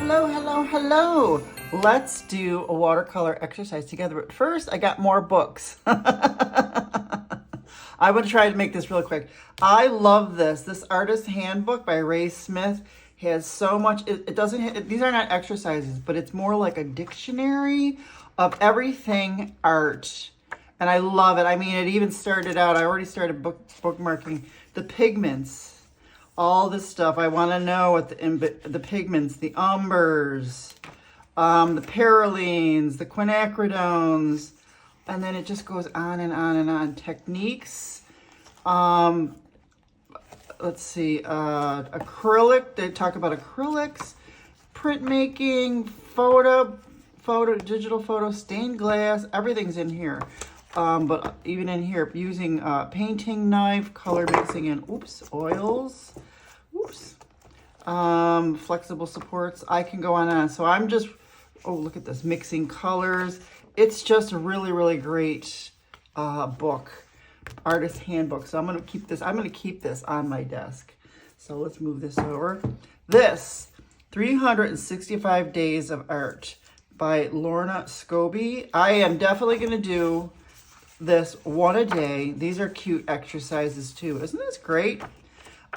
Hello, hello, hello. Let's do a watercolor exercise together. But first, I got more books. I'm going to try to make this real quick. I love this. This Artist Handbook by Ray Smith has so much. It doesn't, these are not exercises, but it's more like a dictionary of everything art. And I love it. I mean, it even started out, I already started bookmarking the pigments. All this stuff. I want to know what the pigments, the umbers, the parallenes, the quinacridones, and then it just goes on and on and on. Techniques. Let's see. Acrylic. They talk about acrylics, printmaking, digital photo, stained glass. Everything's in here. But even in here, using painting knife, color mixing, and oils. Flexible supports. I can go on and on. So I'm just, look at this, mixing colors. It's just a really, really great book, Artist Handbook. So I'm going to keep this. I'm going to keep this on my desk. So let's move this over. This 365 Days of Art by Lorna Scobie. I am definitely going to do this one a day. These are cute exercises too. Isn't this great?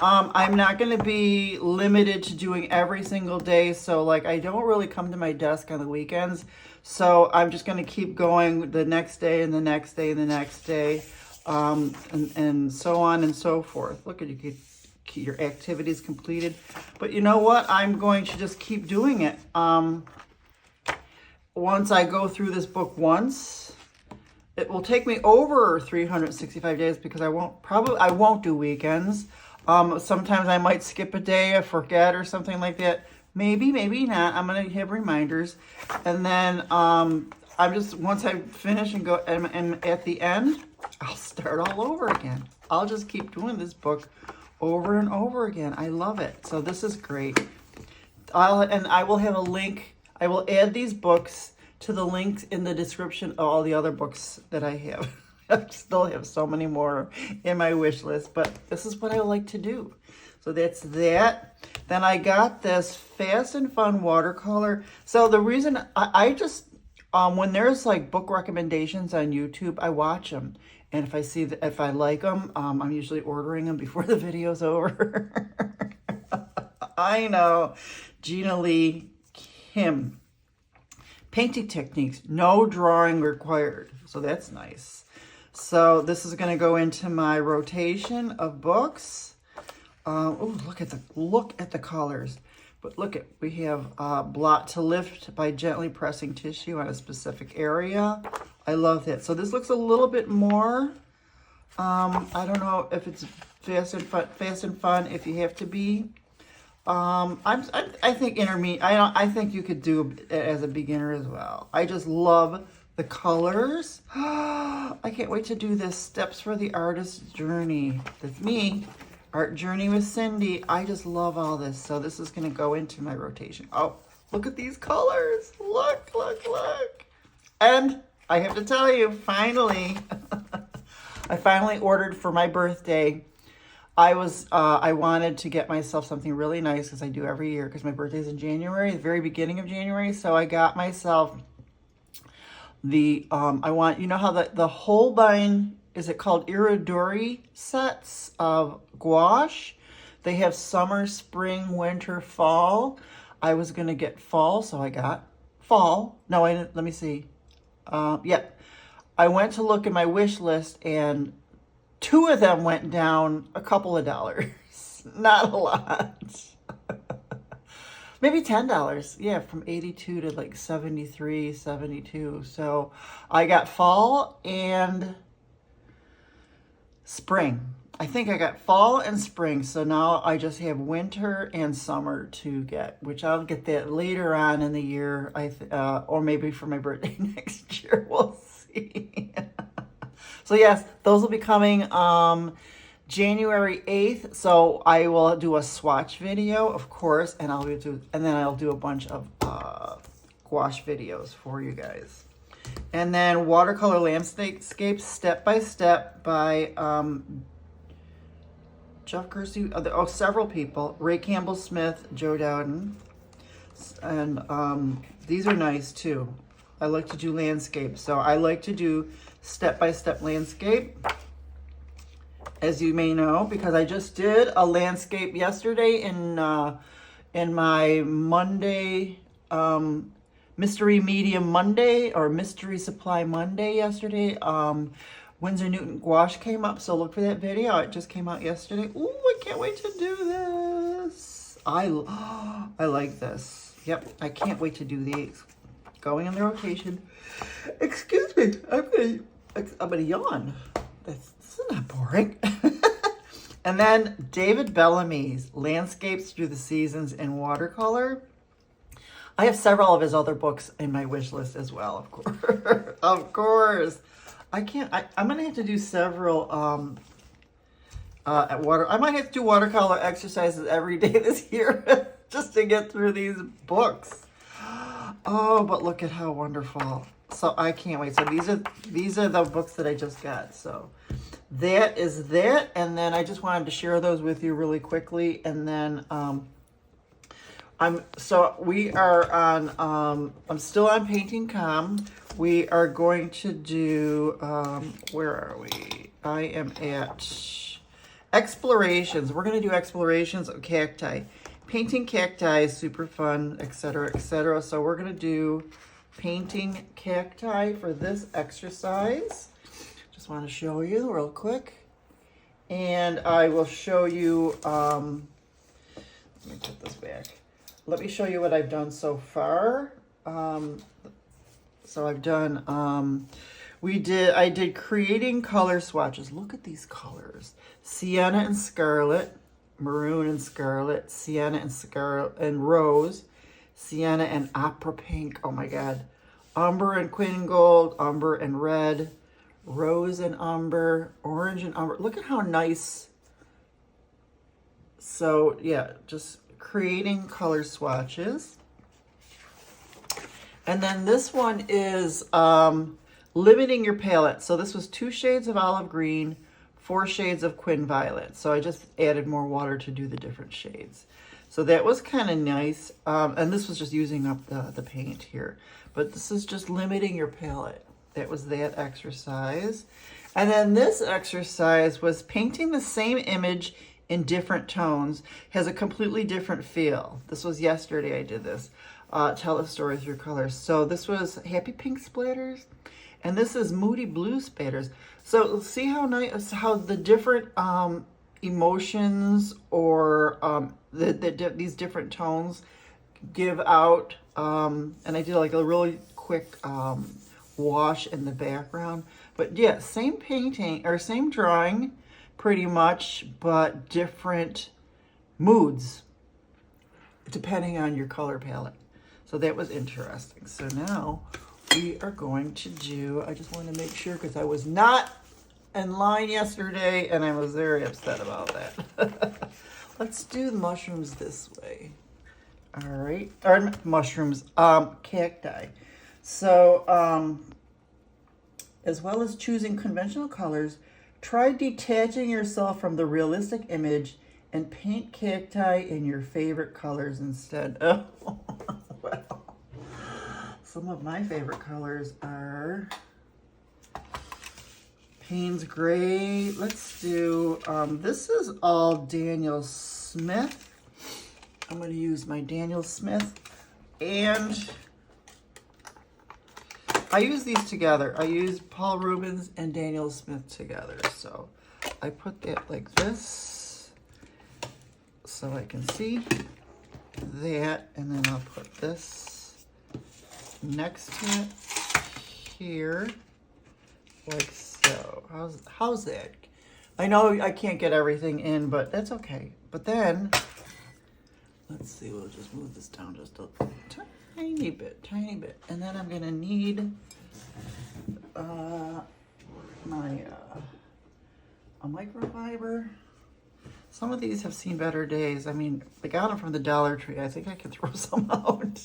I'm not going to be limited to doing every single day. So like I don't really come to my desk on the weekends. So I'm just going to keep going the next day and the next day and the next day. And so on and so forth. Look at you, your activities completed. But you know what? I'm going to just keep doing it. Once I go through this book once, it will take me over 365 days because I won't do weekends. Sometimes I might skip a day, I forget or something like that. Maybe, maybe not. I'm going to have reminders. And then once I finish and go and at the end, I'll start all over again. I'll just keep doing this book over and over again. I love it. So this is great. I will have a link. I will add these books to the links in the description of all the other books that I have. I still have so many more in my wish list, but this is what I like to do. So that's that. Then I got this Fast and Fun watercolor. So the reason I just, when there's like book recommendations on YouTube, I watch them. And if I like them, I'm usually ordering them before the video's over. I know. Gina Lee Kim. Painting techniques, no drawing required. So that's nice. So this is going to go into my rotation of books. Look at the colors. But we have Blot to Lift by gently pressing tissue on a specific area. I love that. So this looks a little bit more. I don't know if it's fast and fun. If you have to be. I think intermediate. I think you could do it as a beginner as well. I just love the colors. I can't wait to do this. Steps for the Artist's Journey. That's me. Art Journey with Cindy. I just love all this. So this is going to go into my rotation. Oh, look at these colors. Look. And I have to tell you, finally, I finally ordered for my birthday. I wanted to get myself something really nice because I do every year because my birthday's in January, the very beginning of January. So I got myself you know how the Holbein, is it called Iridori sets of gouache? They have summer, spring, winter, fall. I was going to get fall, so I got fall. No, I didn't. Let me see. Yeah. I went to look at my wish list and 2 of them went down a couple of dollars. Not a lot. Maybe $10. Yeah, from 82 to like 73, 72. So I got fall and spring. I think I got fall and spring. So now I just have winter and summer to get, which I'll get that later on in the year. Or maybe for my birthday next year. We'll see. So yes, those will be coming January 8th. So I will do a swatch video, of course, and then I'll do a bunch of gouache videos for you guys. And then Watercolor Landscapes Step by Step by Jeff Kersey, several people, Ray Campbell Smith, Joe Dowden. And these are nice too. I like to do landscape. So I like to do step-by-step landscape, as you may know, because I just did a landscape yesterday in my Monday, Mystery Medium Monday, or Mystery Supply Monday yesterday. Winsor Newton gouache came up, so look for that video. It just came out yesterday. Ooh, I can't wait to do this. I like this. Yep, I can't wait to do these. Going in the rotation. Excuse me, I'm gonna yawn. This is not boring. And then David Bellamy's Landscapes Through the Seasons in Watercolor. I have several of his other books in my wish list as well, of course. Of course. I'm gonna have to do several I might have to do watercolor exercises every day this year just to get through these books. Oh, but look at how wonderful. So I can't wait. So these are the books that I just got. So that is that. And then I just wanted to share those with you really quickly. And then we are on I'm still on Painting Com. We are going to do where are we? I am at Explorations. We're going to do explorations of cacti. Painting cacti is super fun, etc., etc. So we're going to do painting cacti for this exercise. Just want to show you real quick. And I will show you, let me put this back. Let me show you what I've done so far. So I've done, I did creating color swatches. Look at these colors. Sienna and scarlet, maroon and scarlet, sienna and scarlet and rose, sienna and opera pink. Oh my God. Umber and quin gold, umber and red, rose and umber, orange and umber. Look at how nice. So yeah, just creating color swatches. And then this one is limiting your palette. So this was 2 shades of olive green, 4 shades of quin violet. So I just added more water to do the different shades. So that was kind of nice. And this was just using up the paint here. But this is just limiting your palette. That was that exercise. And then this exercise was painting the same image in different tones. Has a completely different feel. This was yesterday I did this. Tell a story through colors. So this was happy pink splatters. And this is moody blue spatters. So see how nice, how the different emotions or these different tones give out. And I did like a really quick wash in the background. But yeah, same painting or same drawing pretty much, but different moods depending on your color palette. So that was interesting. So now we are going to do, I just want to make sure because I was not in line yesterday and I was very upset about that. Let's do the mushrooms this way. All right, or mushrooms, cacti. So as well as choosing conventional colors, try detaching yourself from the realistic image and paint cacti in your favorite colors instead. Oh, well, some of my favorite colors are Payne's Gray. Let's do, this is all Daniel Smith. I'm going to use my Daniel Smith, and I use these together. I use Paul Rubens and Daniel Smith together. So I put that like this so I can see that, and then I'll put this next to it here like so. How's that? I know I can't get everything in, but that's okay. But then let's see, we'll just move this down just a tiny bit. And then I'm gonna need a microfiber. Some of these have seen better days. I mean, I got them from the Dollar Tree. I think I could throw some out.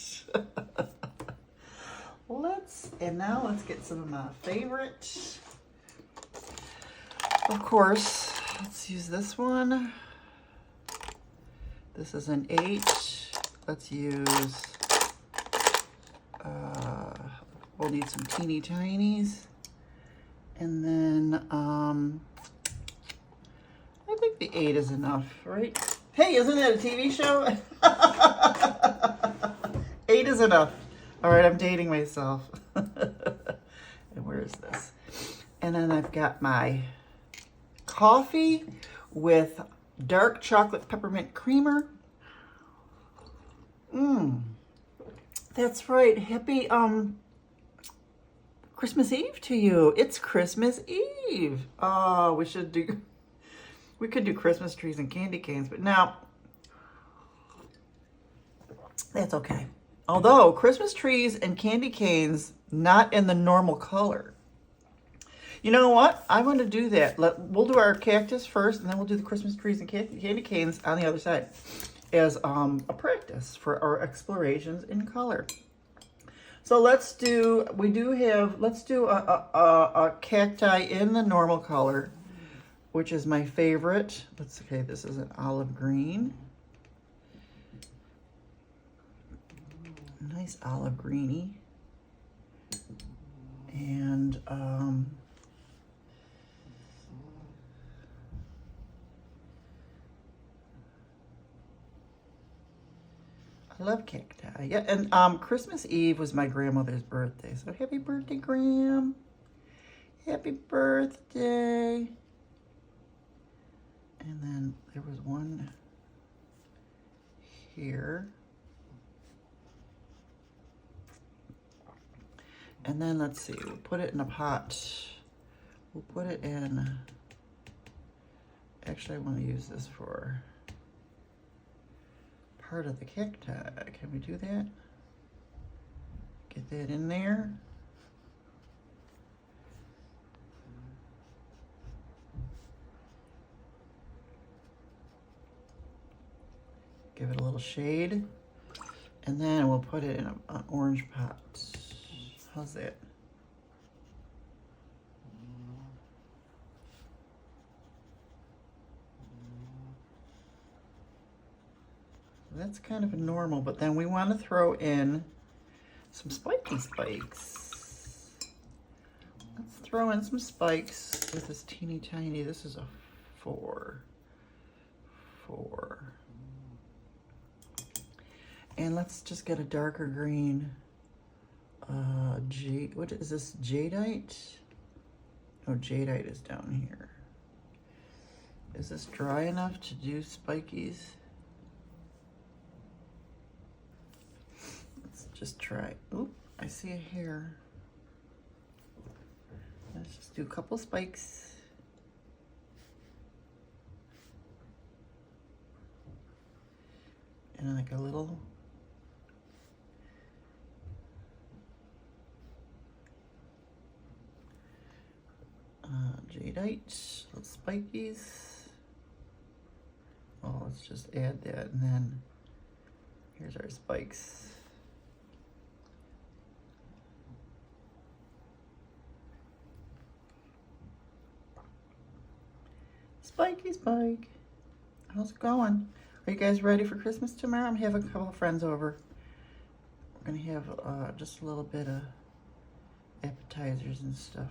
Now let's get some of my favorite. Of course, let's use this one. This is an 8. Let's use we'll need some teeny tinies. And then, I think the 8 is enough, right? Hey, isn't that a TV show? 8 is enough. All right, I'm dating myself. And where is this? And then I've got my coffee with dark chocolate peppermint creamer. That's right. Happy Christmas Eve to you. It's Christmas Eve. Oh, we could do Christmas trees and candy canes, but now that's okay. Although Christmas trees and candy canes, not in the normal color. You know what? I'm going to do that. We'll do our cactus first, and then we'll do the Christmas trees and candy canes on the other side as a practice for our explorations in color. So let's do a cacti in the normal color, which is my favorite. Okay, this is an olive green. Nice olive greeny. And I love cacti. Yeah, and Christmas Eve was my grandmother's birthday. So happy birthday, Gram. Happy birthday. And then there was one here. And then let's see, we'll put it in a pot. We'll put it in, actually I want to use this for part of the cacti. Can we do that? Get that in there. Give it a little shade. And then we'll put it in an orange pot. How's that? That's kind of a normal, but then we want to throw in some spiky spikes. Let's throw in some spikes with this teeny tiny, this is a 4. And let's just get a darker green. What is this, jadeite? No, jadeite is down here. Is this dry enough to do spikies? Let's just try. Oop, I see a hair. Let's just do a couple spikes. And like a little jadeite, little spikies. Oh, let's just add that, and then here's our spikes. Spiky spike. How's it going? Are you guys ready for Christmas tomorrow? I'm having a couple of friends over. We're gonna have just a little bit of appetizers and stuff.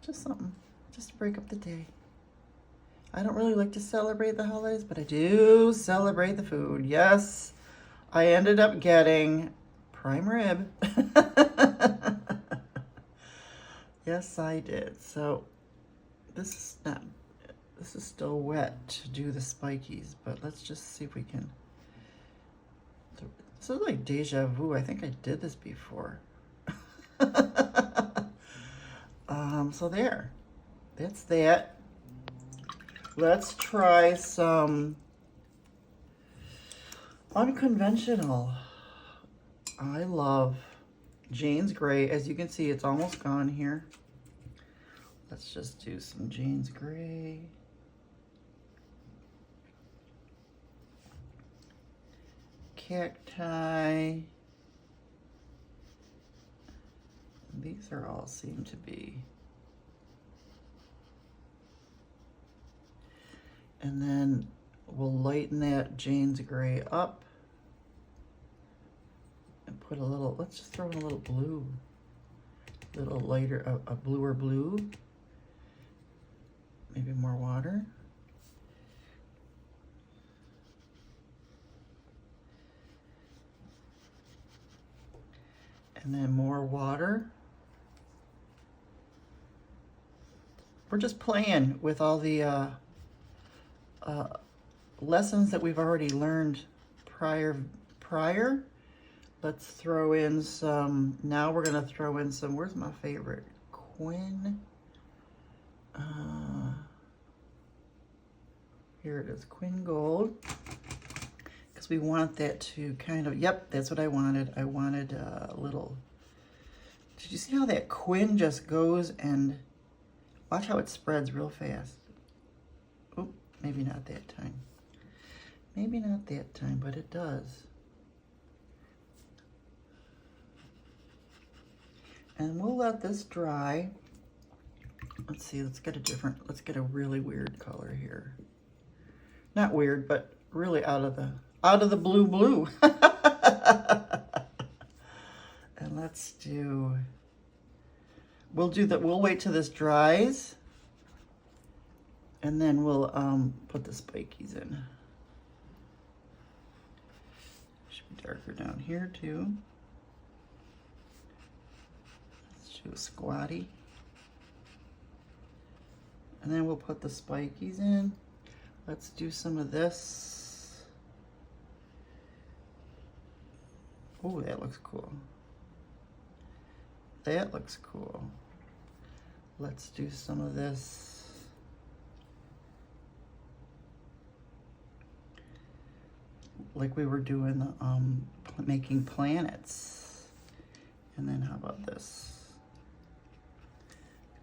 Just something, just to break up the day. I don't really like to celebrate the holidays, but I do celebrate the food. Yes, I ended up getting prime rib. Yes, I did. So this is still wet to do the spikies, but let's just see if we can. This is like deja vu. I think I did this before. So there, that's that. Let's try some unconventional. I love Jane's Gray. As you can see, it's almost gone here. Let's just do some Jane's Gray. Cacti. These are all seem to be. And then we'll lighten that Jane's Gray up and put a little, let's just throw in a little blue. A little lighter, a bluer blue. Maybe more water. And then more water. We're just playing with all the lessons that we've already learned prior. Let's throw in some, now we're gonna throw in some, where's my favorite? Quin. Here it is, Quin Gold. Because we want that to kind of, yep, that's what I wanted. I wanted a little, did you see how that Quin just goes and, watch how it spreads real fast. Oop, maybe not that time. Maybe not that time, but it does. And we'll let this dry. Let's see, let's get a really weird color here. Not weird, but really out of the blue. And let's do, we'll wait till this dries. And then we'll put the spikies in. Should be darker down here too. Let's do a squatty. And then we'll put the spikies in. Let's do some of this. Oh, that looks cool. That looks cool. Let's do some of this. Like we were doing the making planets. And then how about this?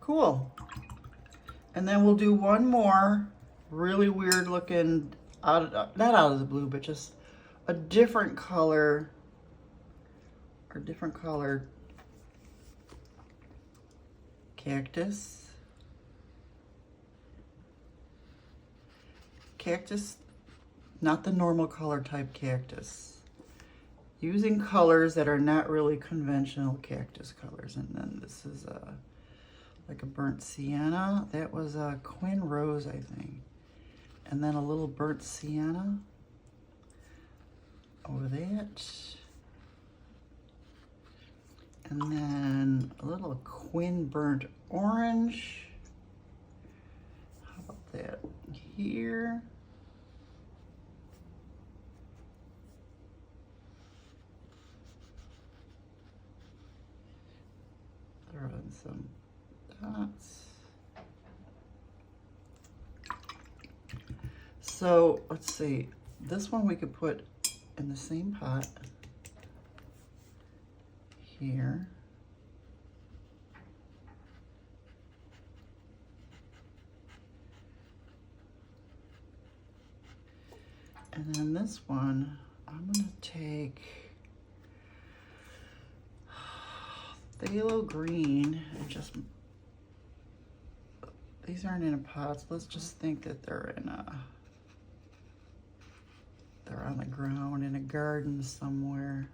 Cool. And then we'll do one more really weird looking, not out of the blue, but just a different color, or different colored cactus. Cactus, not the normal color type cactus. Using colors that are not really conventional cactus colors. And then this is like a burnt sienna. That was a Quin Rose, I think. And then a little burnt sienna over that. And then a little Quin Burnt Orange. How about that here? Throw in some dots. So let's see, this one we could put in the same pot here. And then this one, I'm gonna take phthalo green and just, these aren't in a pot, so let's just think that they're in a, they're on the ground in a garden somewhere.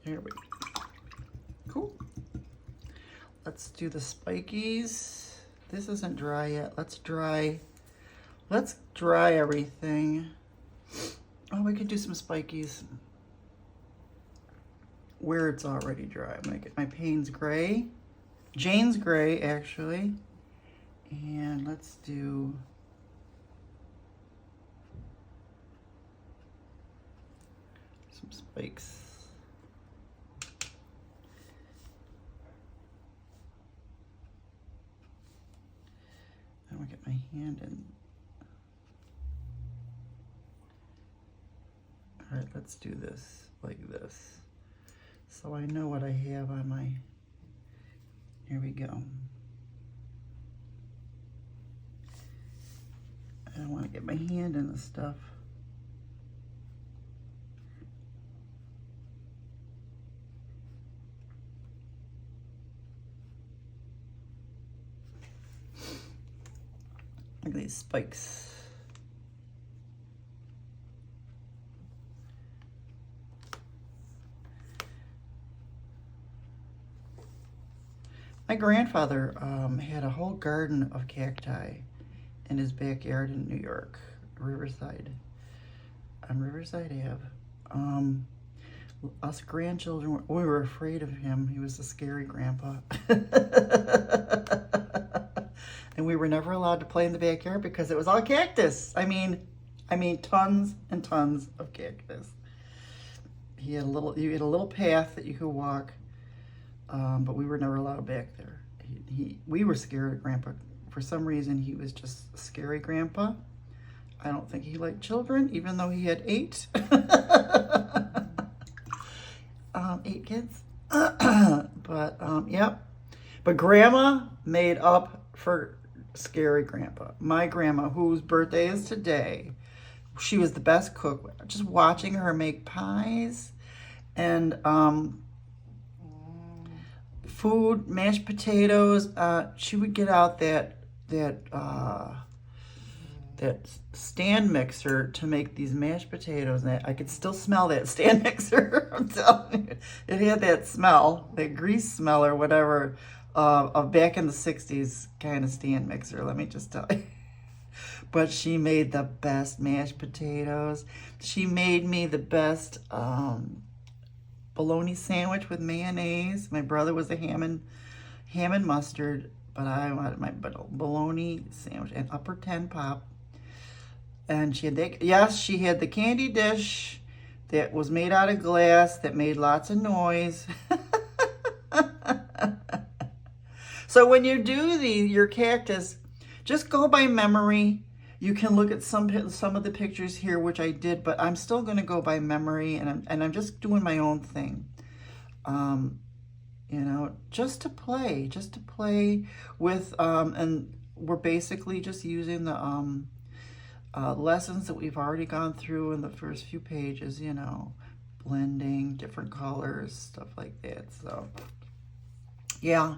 Here we go. Cool. Let's do the spikies. This isn't dry yet. Let's dry everything. Oh, we could do some spikies where it's already dry. I'm gonna get my Payne's gray, Jane's gray actually, and let's do some spikes. I'm gonna get my hand in. All right, let's do this like this. So I know what I have on my, here we go. I don't want to get my hand in the stuff. Look at these spikes. My grandfather had a whole garden of cacti in his backyard in New York, Riverside, on Riverside Ave. Us grandchildren, we were afraid of him. He was a scary grandpa. And we were never allowed to play in the backyard because it was all cactus. I mean tons and tons of cactus. You had a little path that you could walk, but we were never allowed back there. We were scared of Grandpa. For some reason, he was just a scary grandpa. I don't think he liked children, even though he had 8. 8 kids. But, yep. But Grandma made up for scary Grandpa. My grandma, whose birthday is today, she was the best cook. Just watching her make pies and food, mashed potatoes. She would get out that stand mixer to make these mashed potatoes, and I could still smell that stand mixer. I'm telling you, it had that smell, that grease smell or whatever, of back in the 60s kind of stand mixer, let me just tell you. But she made the best mashed potatoes. She made me the best bologna sandwich with mayonnaise. My brother was a ham and mustard, but I wanted my bologna sandwich and upper 10 pop. And she had that, yes, she had the candy dish that was made out of glass that made lots of noise. So when you do your cactus, just go by memory. You can look at some of the pictures here, which I did, but I'm still going to go by memory, and I'm just doing my own thing. You know, just to play with, and we're basically just using the lessons that we've already gone through in the first few pages, you know, blending, different colors, stuff like that. So, yeah.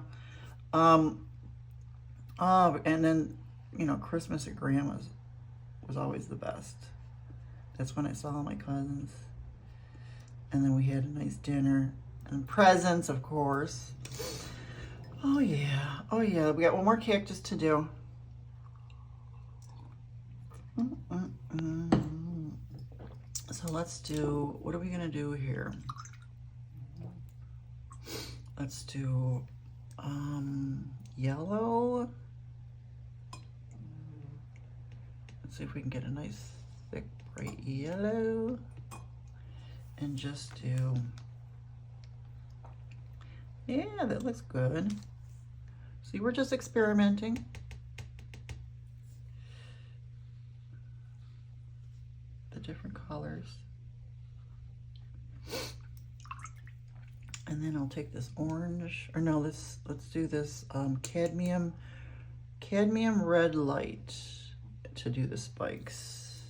And then, you know, Christmas at Grandma's was always the best. That's when I saw all my cousins. And then we had a nice dinner and presents, of course. Oh yeah, we got one more cactus to do. So let's do, what are we gonna do here? Let's do yellow. Let's see if we can get a nice thick bright yellow, and just do, yeah, that looks good. See, we're just experimenting. The different colors. And then I'll take this orange, or no, let's do this cadmium red light to do the spikes.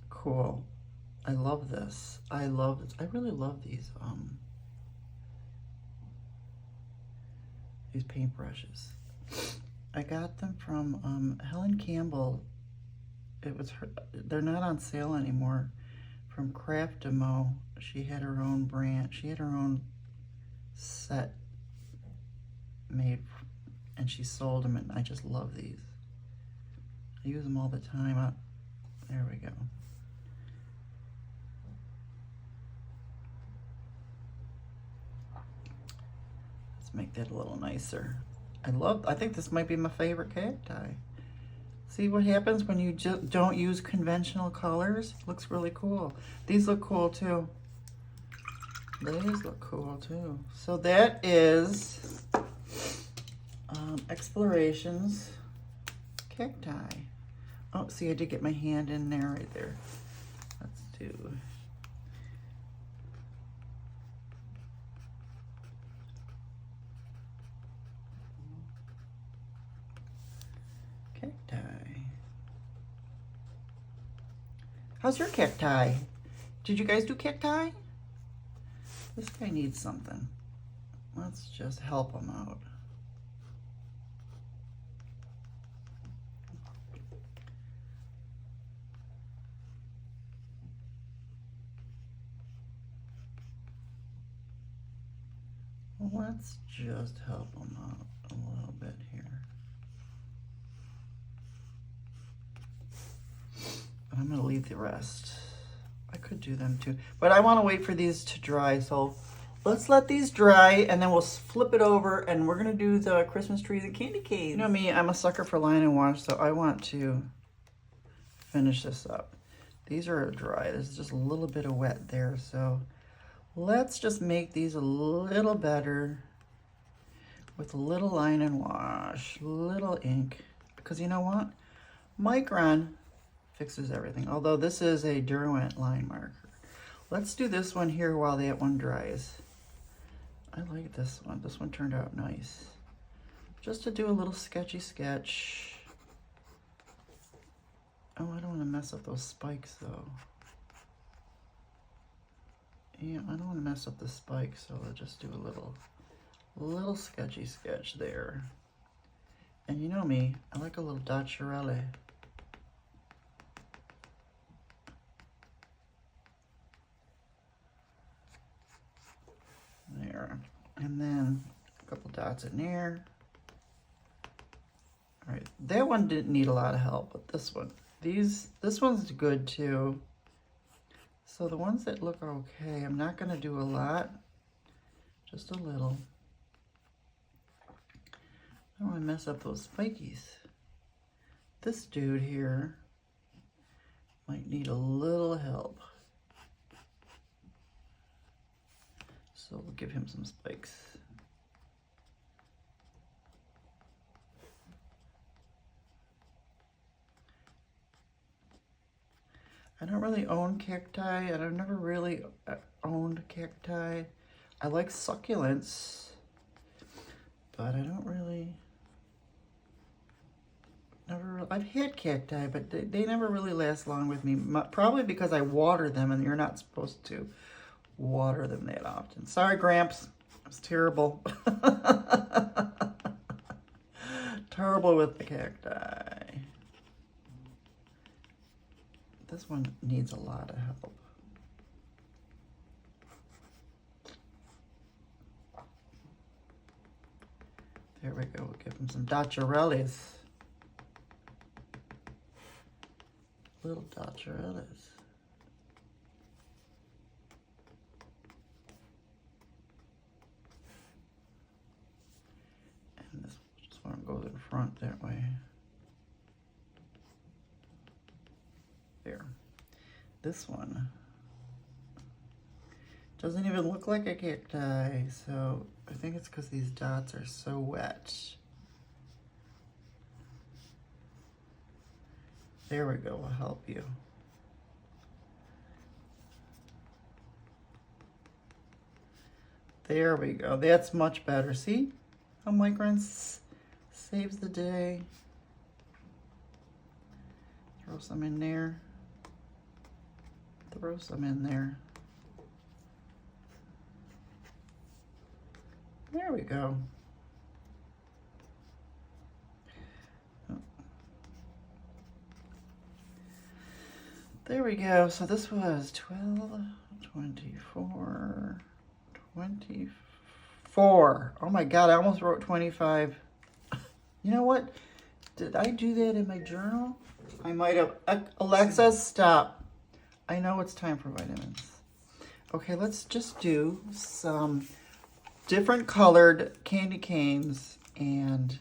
Cool. I love this. I really love these paintbrushes. I got them from Helen Campbell. They're not on sale anymore. From Craft Demo. She had her own brand. She had her own set made, and she sold them, and I just love these. I use them all the time. There we go. Let's make that a little nicer. I think this might be my favorite cacti. See what happens when you just don't use conventional colors? Looks really cool. These look cool too. These look cool too. So that is Explorations Cacti. Oh, see, I did get my hand in there right there. Let's do cacti. How's your cacti? Did you guys do cacti? This guy needs something. Let's just help him out. Let's just help him out a little bit here. I'm going to leave the rest. I could do them too, but I want to wait for these to dry. So let's let these dry and then we'll flip it over and we're going to do the Christmas trees and candy canes. You know me, I'm a sucker for line and wash, so I want to finish this up. These are dry. There's just a little bit of wet there, so let's just make these a little better with a little line and wash, little ink, because you know what? Micron fixes everything, although this is a Derwent line marker. Let's do this one here while that one dries. I like this one. This one turned out nice. Just to do a little sketchy sketch. Oh, I don't want to mess up those spikes though. Yeah, I don't want to mess up the spikes, so I'll just do a little sketchy sketch there. And you know me, I like a little dacerelli. There. And then a couple dots in there. All right, that one didn't need a lot of help, but this one, this one's good too. So the ones that look okay, I'm not going to do a lot, just a little. I don't want to mess up those spikies. This dude here might need a little help. So we'll give him some spikes. I don't really own cacti. I've never really owned cacti. I like succulents, but I don't really, I've had cacti, but they never really last long with me. Probably because I water them and you're not supposed to water them that often. Sorry, Gramps. It's terrible. Terrible with the cacti. This one needs a lot of help. There we go. We'll give him some dacerellis. Little dacerellis. And this one goes in front that way. There. This one doesn't even look like a cacti, so I think it's because these dots are so wet. There we go, we'll help you. There we go, that's much better. See how Micron saves the day? Throw some in there. Throw some in there. There we go. Oh. There we go. So this was 12, 24, 24. Oh my God, I almost wrote 25. You know what? Did I do that in my journal? I might have. Alexa, stop. I know it's time for vitamins. Okay, let's just do some different colored candy canes. And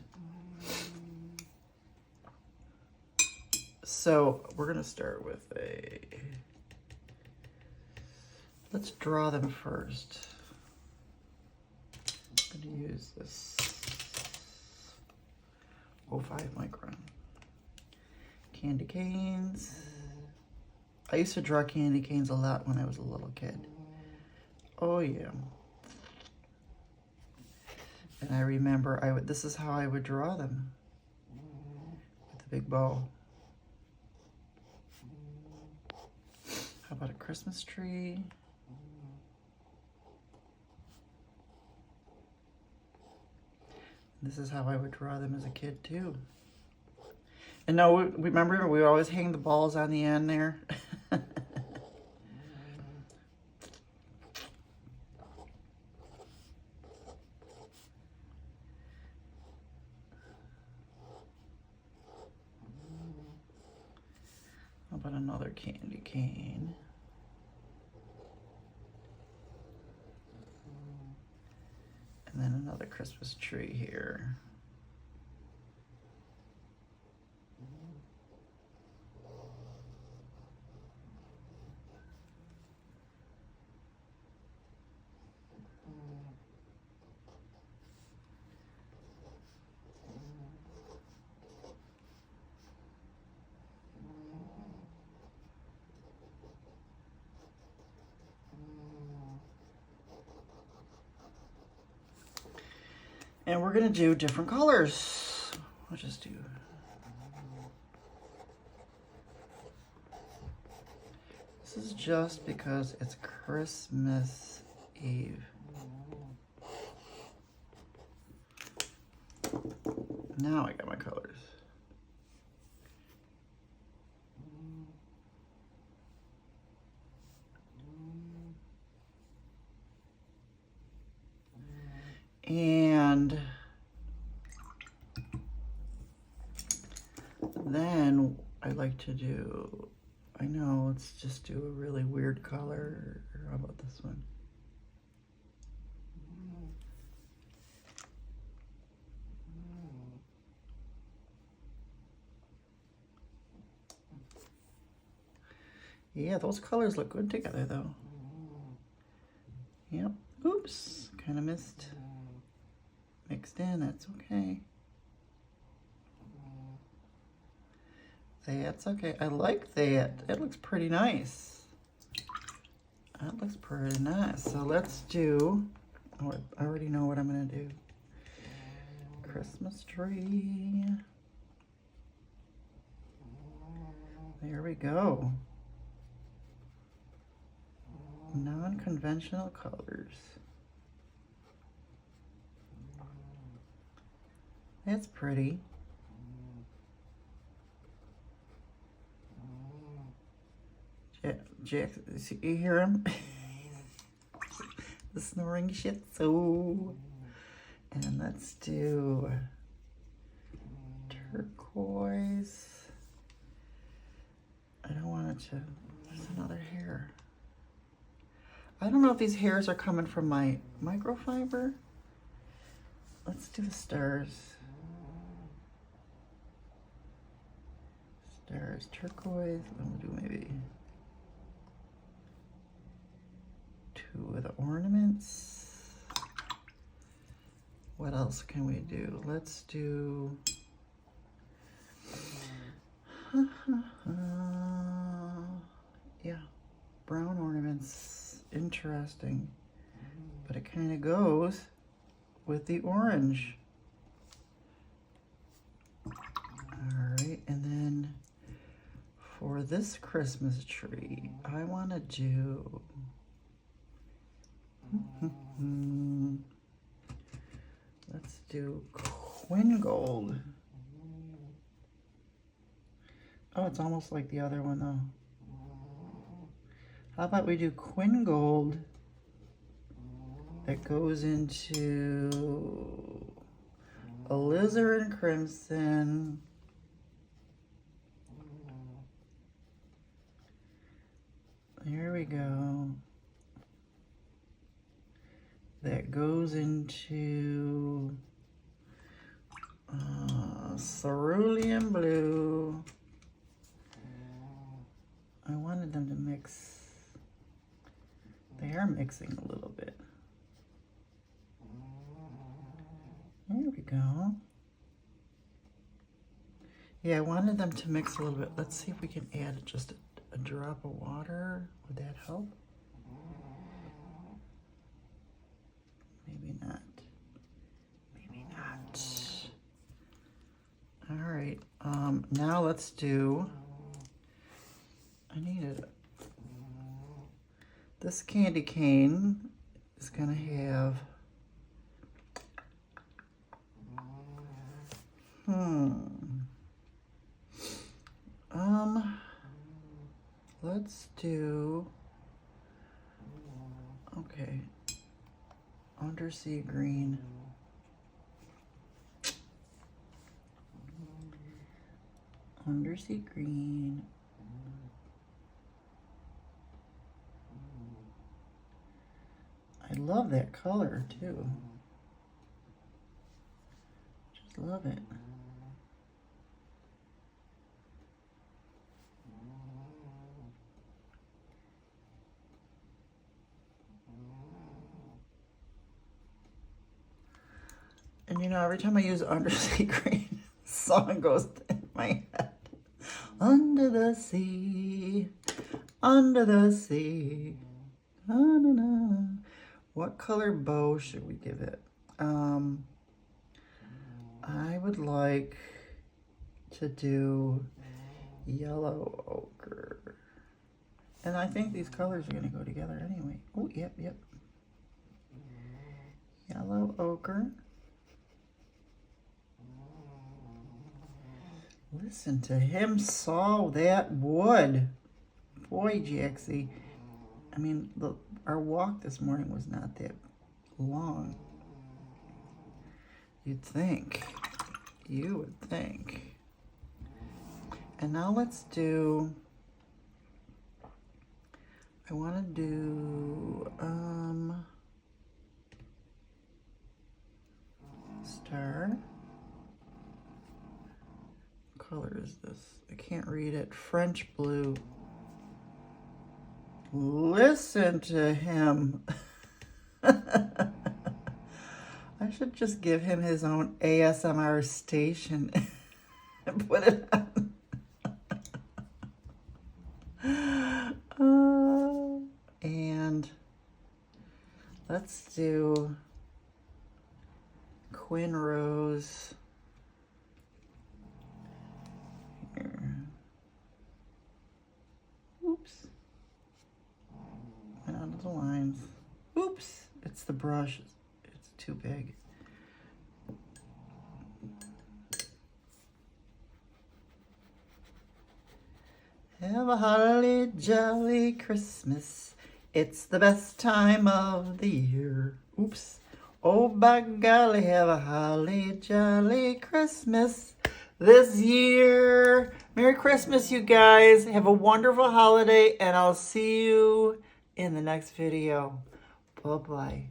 so we're going to start with let's draw them first. I'm going to use this 05 micron. Candy canes. I used to draw candy canes a lot when I was a little kid. Oh yeah. And I remember this is how I would draw them. With a big bow. How about a Christmas tree? This is how I would draw them as a kid too. And no, remember we always hang the balls on the end there. How about another candy cane? And then another Christmas tree here. And we're gonna do different colors. We'll just do. This is just because it's Christmas Eve. Now I got my colors. And then I like to do, I know, let's just do a really weird color. Or how about this one? Yeah, those colors look good together though. Yep. Oops, kind of missed. Mixed in, that's okay. That's okay. I like that. It looks pretty nice. That looks pretty nice. So let's do, oh, I already know what I'm gonna do. Christmas tree. There we go. Non-conventional colors. That's pretty. Jack, you hear him? The snoring shit. So, and let's do turquoise. I don't want it to, there's another hair. I don't know if these hairs are coming from my microfiber. Let's do the stars. Stars, turquoise. I'm gonna do maybe 2 of the ornaments. What else can we do? Let's do yeah, brown ornaments. Interesting, but it kind of goes with the orange. All right, and then for this Christmas tree, I want to do let's do Quin Gold. Oh, it's almost like the other one though. How about we do Quin Gold that goes into alizarin crimson. There we go. That goes into cerulean blue. I wanted them to mix. They are mixing a little bit. There we go. Yeah, I wanted them to mix a little bit. Let's see if we can add just a drop of water. Would that help? Maybe not. Maybe not. All right. Now let's do, I need This candy cane is going to have, let's do, okay, undersea green. Undersea green. I love that color too. Just love it. And you know, every time I use undersea green, the song goes in my head. Under the sea, under the sea. Na, na, na. What color bow should we give it? I would like to do yellow ochre. And I think these colors are going to go together anyway. Oh, yep, yep. Yellow ochre. Listen to him saw that wood. Boy, Jaxie. I mean, look, our walk this morning was not that long. You'd think. You would think. And now let's do, I want to do, star. What color is this? I can't read it. French blue. Listen to him. I should just give him his own ASMR station and put it on. And let's do Quinn Rose. Here. Oops. Out of the lines. Oops, it's the brush. It's too big. Have a holly jolly Christmas. It's the best time of the year. Oops. Oh, by golly, have a holly jolly Christmas this year. Merry Christmas, you guys. Have a wonderful holiday, and I'll see you in the next video. Bye-bye.